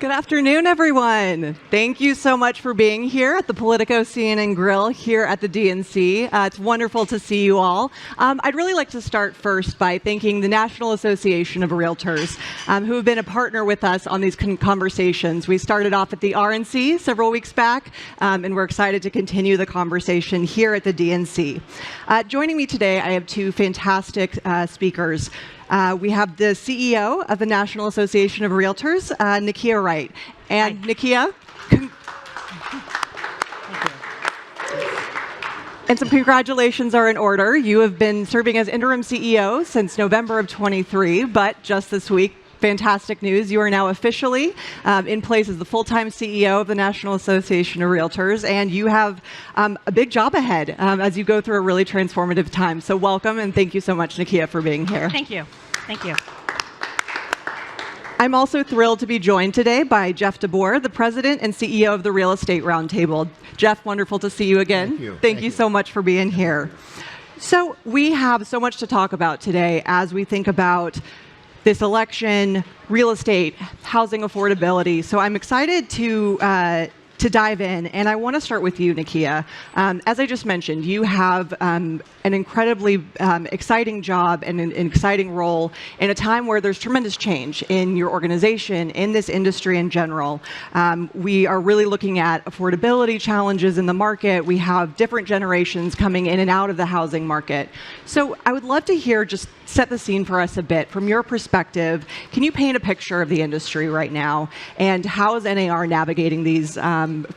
Good afternoon, everyone. Thank you so much for being here at the Politico CNN Grill here at the DNC. It's wonderful to see you all. I'd really like to start first by thanking the National Association of Realtors, who have been a partner with us on these conversations. We started off at the RNC several weeks back, and we're excited to continue the conversation here at the DNC. Joining me today, I have two fantastic speakers. We have the CEO of the National Association of Realtors, Nakia Wright. And Hi. Nakia, and some congratulations are in order. You have been serving as interim CEO since November of 23, but just this week, fantastic news. You are now officially in place as the full-time CEO of the National Association of Realtors, and you have a big job ahead as you go through a really transformative time. So welcome, and thank you so much, Nakia, for being here. Thank you. Thank you. I'm also thrilled to be joined today by Jeff DeBoer, the president and CEO of the Real Estate Roundtable. Jeff, wonderful to see you again. Thank you. Thank you so much for being here. So we have so much to talk about today as we think about this election, real estate, housing affordability. So I'm excited to dive in, and I want to start with you, Nakia. As I just mentioned, you have an incredibly exciting job and an exciting role in a time where there's tremendous change in your organization, in this industry in general. We are really looking at affordability challenges in the market. We have different generations coming in and out of the housing market. So I would love to hear, just set the scene for us a bit. From your perspective, can you paint a picture of the industry right now, and how is NAR navigating these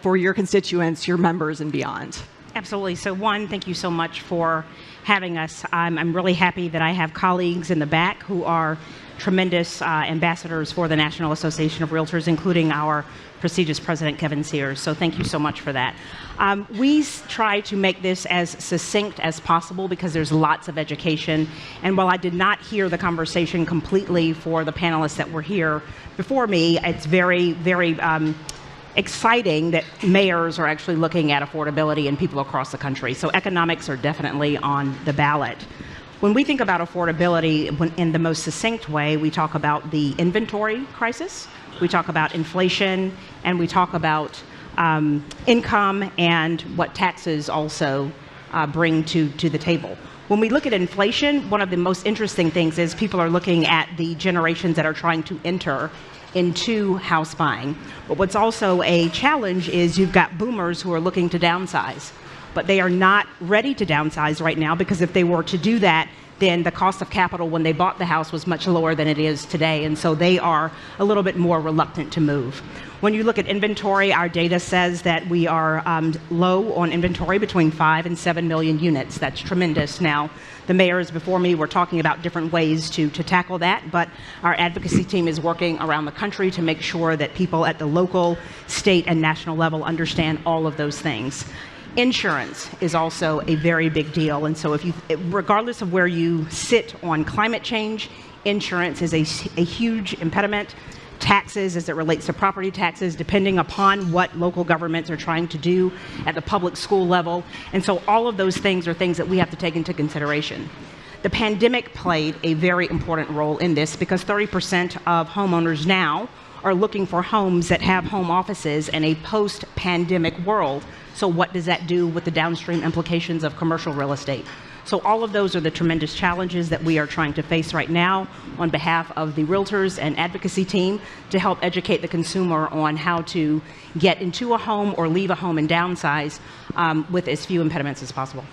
for your constituents, your members, and beyond? Absolutely. So one, thank you so much for having us. I'm really happy that I have colleagues in the back who are tremendous ambassadors for the National Association of Realtors, including our prestigious president, Kevin Sears. So thank you so much for that. We try to make this as succinct as possible because there's lots of education. And while I did not hear the conversation completely for the panelists that were here before me, it's very, very exciting that mayors are actually looking at affordability and people across the country. So economics are definitely on the ballot. When we think about affordability in the most succinct way, we talk about the inventory crisis, we talk about inflation, and we talk about income and what taxes also bring to the table. When we look at inflation, one of the most interesting things is people are looking at the generations that are trying to enter into house buying. But what's also a challenge is you've got boomers who are looking to downsize, but they are not ready to downsize right now, because if they were to do that, then the cost of capital when they bought the house was much lower than it is today, and so they are a little bit more reluctant to move. When you look at inventory, our data says that we are low on inventory, between 5 and 7 million units. That's tremendous. Now, the mayors before me were talking about different ways to tackle that, but our advocacy team is working around the country to make sure that people at the local, state, and national level understand all of those things. Insurance is also a very big deal, and so regardless of where you sit on climate change, insurance is a huge impediment. Taxes, as it relates to property taxes, depending upon what local governments are trying to do at the public school level. And so all of those things are things that we have to take into consideration. The pandemic played a very important role in this, because 30% of homeowners now are looking for homes that have home offices in a post-pandemic world. So what does that do with the downstream implications of commercial real estate? So all of those are the tremendous challenges that we are trying to face right now on behalf of the Realtors and Advocacy team, to help educate the consumer on how to get into a home or leave a home and downsize with as few impediments as possible.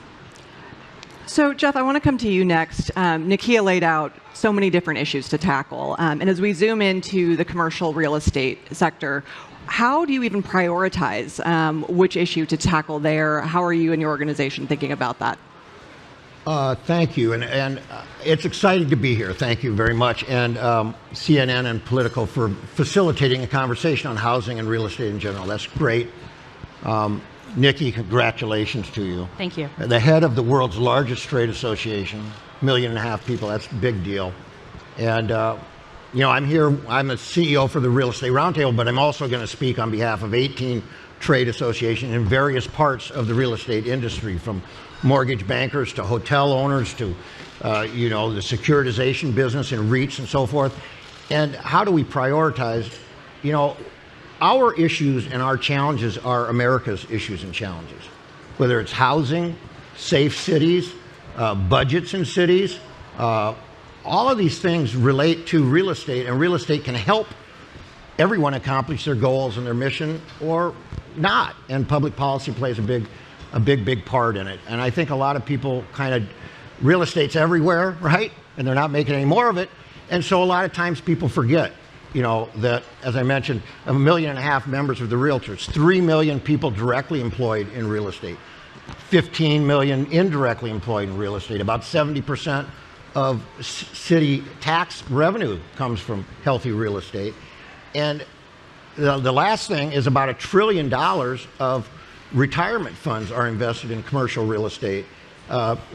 So, Jeff, I want to come to you next. Nakia laid out so many different issues to tackle. And as we zoom into the commercial real estate sector, how do you even prioritize which issue to tackle there? How are you and your organization thinking about that? Thank you, and it's exciting to be here. Thank you very much, and CNN and Politico for facilitating a conversation on housing and real estate in general. That's great. Nikki, congratulations to you. Thank you. The head of the world's largest trade association, 1.5 million people, that's a big deal. And I'm here, I'm a CEO for the Real Estate Roundtable, but I'm also going to speak on behalf of 18 trade associations in various parts of the real estate industry, from mortgage bankers to hotel owners to the securitization business and REITs and so forth. And how do we prioritize? our issues and our challenges are America's issues and challenges, whether it's housing, safe cities, budgets in cities. All of these things relate to real estate, and real estate can help everyone accomplish their goals and their mission or not. And public policy plays a big part in it. And I think a lot of people real estate's everywhere, right? And they're not making any more of it. And so a lot of times people forget, that, as I mentioned, 1.5 million members of the Realtors, 3 million people directly employed in real estate, 15 million indirectly employed in real estate. About 70% of city tax revenue comes from healthy real estate. And the last thing is about $1 trillion of retirement funds are invested in commercial real estate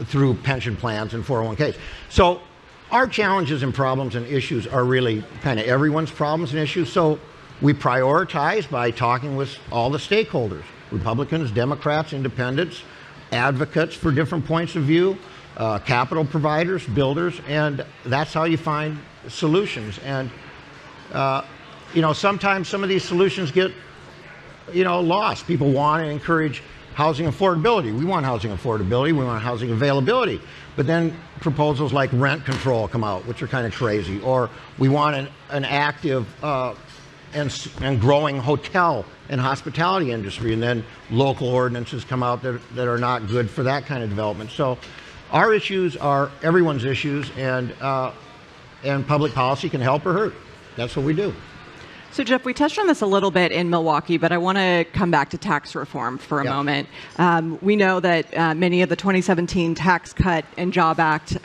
through pension plans and 401ks. So our challenges and problems and issues are really kind of everyone's problems and issues. So we prioritize by talking with all the stakeholders, Republicans, Democrats, independents, advocates for different points of view, capital providers, builders, and that's how you find solutions. And sometimes some of these solutions get lost. People want to encourage housing affordability. We want housing affordability. We want housing availability. But then proposals like rent control come out, which are kind of crazy. Or we want an active and growing hotel and hospitality industry. And then local ordinances come out that are not good for that kind of development. So our issues are everyone's issues, and public policy can help or hurt. That's what we do. So Jeff, we touched on this a little bit in Milwaukee, but I want to come back to tax reform for a moment. We know that many of the 2017 Tax Cut and Job Act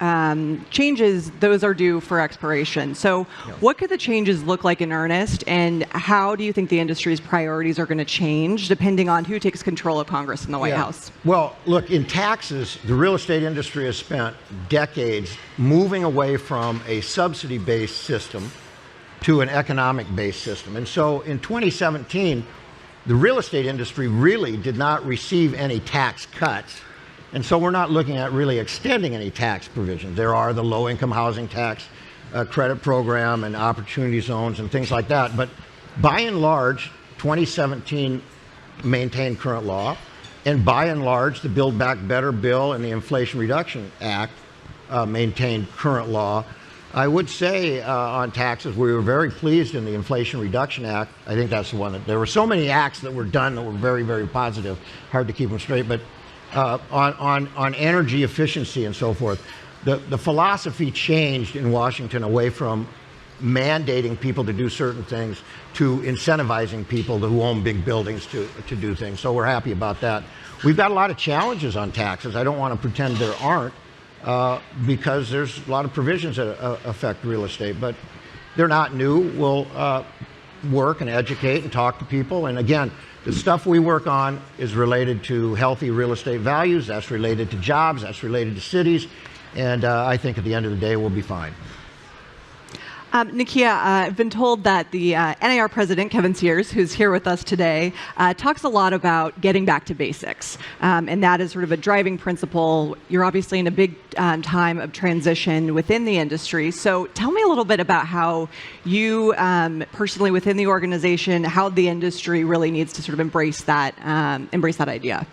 changes, those are due for expiration. So what could the changes look like in earnest, and how do you think the industry's priorities are going to change depending on who takes control of Congress and the White House? Well, look, in taxes, the real estate industry has spent decades moving away from a subsidy-based system to an economic-based system. And so in 2017, the real estate industry really did not receive any tax cuts. And so we're not looking at really extending any tax provisions. There are the low-income housing tax credit program and opportunity zones and things like that. But by and large, 2017 maintained current law. And by and large, the Build Back Better bill and the Inflation Reduction Act maintained current law. I would say on taxes, we were very pleased in the Inflation Reduction Act. I think that's the one that there were so many acts that were done that were very, very positive. Hard to keep them straight, but on energy efficiency and so forth, the philosophy changed in Washington away from mandating people to do certain things to incentivizing people who own big buildings to do things. So we're happy about that. We've got a lot of challenges on taxes. I don't want to pretend there aren't. Because there's a lot of provisions that affect real estate, but they're not new. We'll work and educate and talk to people. And again, the stuff we work on is related to healthy real estate values. That's related to jobs. That's related to cities. And I think at the end of the day, we'll be fine. Nakia, I've been told that the NAR president, Kevin Sears, who's here with us today, talks a lot about getting back to basics. And that is sort of a driving principle. You're obviously in a big time of transition within the industry. So tell me a little bit about how you personally within the organization, how the industry really needs to sort of embrace that idea.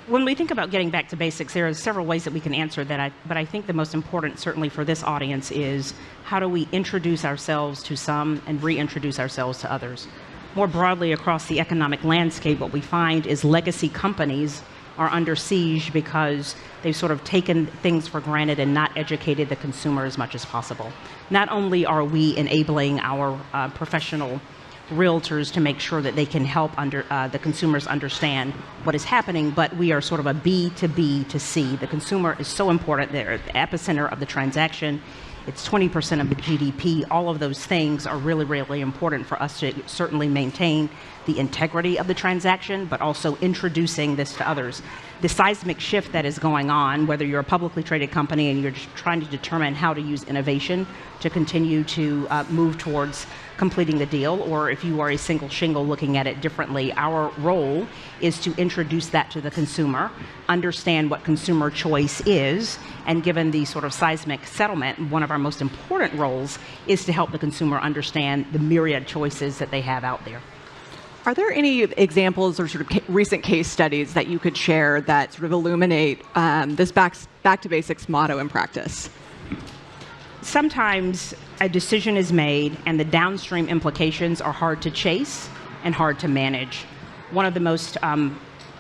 When we think about getting back to basics, there are several ways that we can answer that, but I think the most important, certainly for this audience, is how do we introduce ourselves to some and reintroduce ourselves to others? More broadly across the economic landscape, what we find is legacy companies are under siege because they've sort of taken things for granted and not educated the consumer as much as possible. Not only are we enabling our professional realtors to make sure that they can help the consumers understand what is happening, but we are sort of a B to B to C. The consumer is so important. They're at the epicenter of the transaction. It's 20% of the GDP. All of those things are really, really important for us to certainly maintain the integrity of the transaction, but also introducing this to others. the seismic shift that is going on, whether you're a publicly traded company and you're just trying to determine how to use innovation to continue to move towards completing the deal, or if you are a single shingle looking at it differently, our role is to introduce that to the consumer, understand what consumer choice is, and given the sort of seismic settlement, one of our most important roles is to help the consumer understand the myriad choices that they have out there. Are there any examples or sort of recent case studies that you could share that sort of illuminate this back to basics motto in practice? Sometimes a decision is made and the downstream implications are hard to chase and hard to manage. One of the most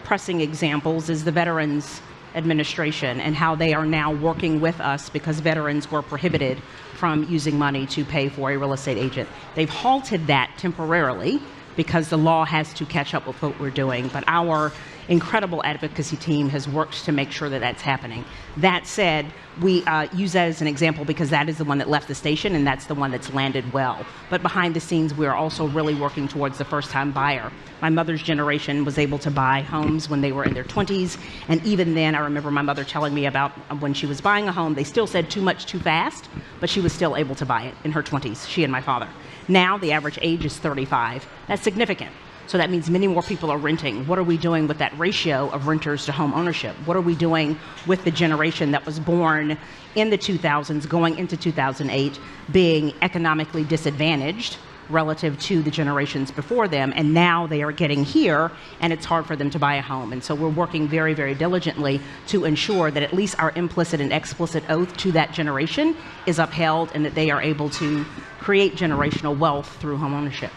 pressing examples is the Veterans Administration and how they are now working with us because veterans were prohibited from using money to pay for a real estate agent. They've halted that temporarily because the law has to catch up with what we're doing, but our incredible advocacy team has worked to make sure that that's happening. That said, we use that as an example because that is the one that left the station and that's the one that's landed well. But behind the scenes, we're also really working towards the first-time buyer. My mother's generation was able to buy homes when they were in their 20s, and even then, I remember my mother telling me about when she was buying a home, they still said too much too fast, but she was still able to buy it in her 20s, she and my father. Now, the average age is 35. That's significant. So that means many more people are renting. What are we doing with that ratio of renters to home ownership? What are we doing with the generation that was born in the 2000s, going into 2008, being economically disadvantaged relative to the generations before them, and now they are getting here, and it's hard for them to buy a home. And so we're working very, very diligently to ensure that at least our implicit and explicit oath to that generation is upheld and that they are able to create generational wealth through home ownership.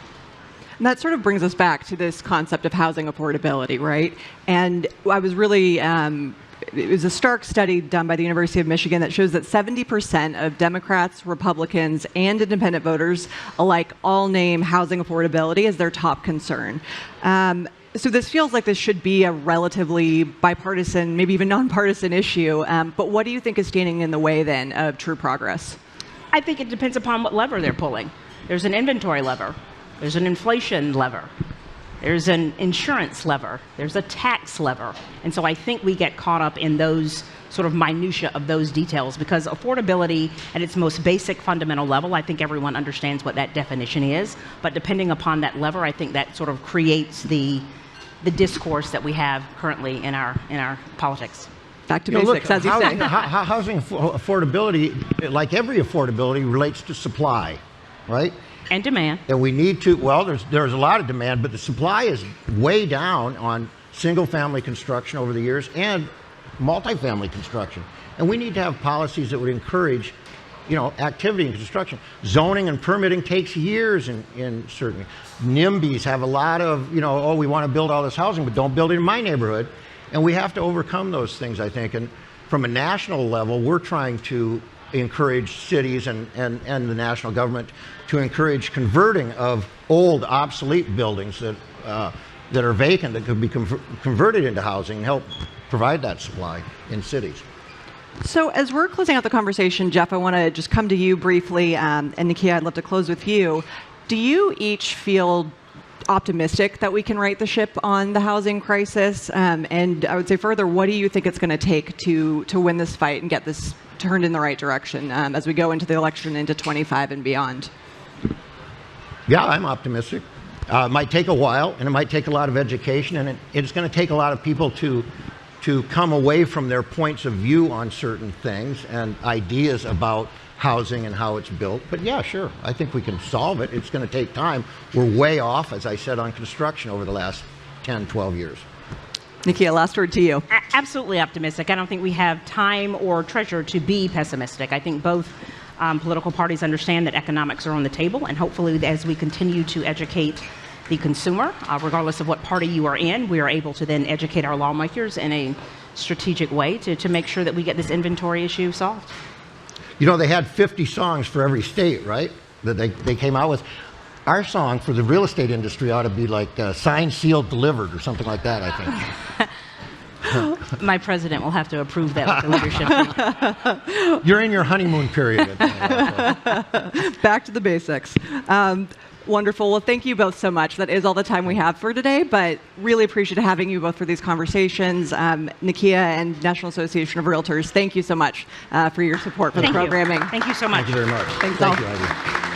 And that sort of brings us back to this concept of housing affordability, right? And I was really, it was a stark study done by the University of Michigan that shows that 70% of Democrats, Republicans, and independent voters alike all name housing affordability as their top concern. So this feels like this should be a relatively bipartisan, maybe even nonpartisan issue. But what do you think is standing in the way then of true progress? I think it depends upon what lever they're pulling. There's an inventory lever. There's an inflation lever. There's an insurance lever. There's a tax lever. And so I think we get caught up in those sort of minutia of those details because affordability at its most basic fundamental level, I think everyone understands what that definition is. But depending upon that lever, I think that sort of creates the discourse that we have currently in our politics. Back to basics, as you say. Housing affordability, like every affordability, relates to supply, right? And demand. And we need to, well, there's a lot of demand, but the supply is way down on single-family construction over the years and multifamily construction. And we need to have policies that would encourage, activity in construction. Zoning and permitting takes years in certain. NIMBYs have a lot of, we want to build all this housing, but don't build it in my neighborhood. And we have to overcome those things, I think. And from a national level, we're trying to encourage cities and the national government to encourage converting of old, obsolete buildings that are vacant that could be converted into housing and help provide that supply in cities. So as we're closing out the conversation, Jeff, I want to just come to you briefly, and Nikia, I'd love to close with you. Do you each feel optimistic that we can right the ship on the housing crisis? And I would say further, what do you think it's going to take to win this fight and get this turned in the right direction as we go into the election into 25 and beyond? Yeah, I'm optimistic. It might take a while, and it might take a lot of education, and it's going to take a lot of people to come away from their points of view on certain things and ideas about housing and how it's built. But yeah, sure, I think we can solve it. It's going to take time. We're way off, as I said, on construction over the last 10, 12 years. Nikia, last word to you. Absolutely optimistic. I don't think we have time or treasure to be pessimistic. I think both political parties understand that economics are on the table, and hopefully as we continue to educate the consumer, regardless of what party you are in, we are able to then educate our lawmakers in a strategic way to make sure that we get this inventory issue solved. They had 50 songs for every state, right, that they came out with. Our song for the real estate industry ought to be like signed, sealed, delivered, or something like that, I think. My president will have to approve that with the leadership team. You're in your honeymoon period. Back to the basics. Wonderful. Well, thank you both so much. That is all the time we have for today, but really appreciate having you both for these conversations. Nakia and National Association of Realtors, thank you so much for your support for the programming. Thank you so much. Thank you very much. Thanks Thank all. you, Heidi.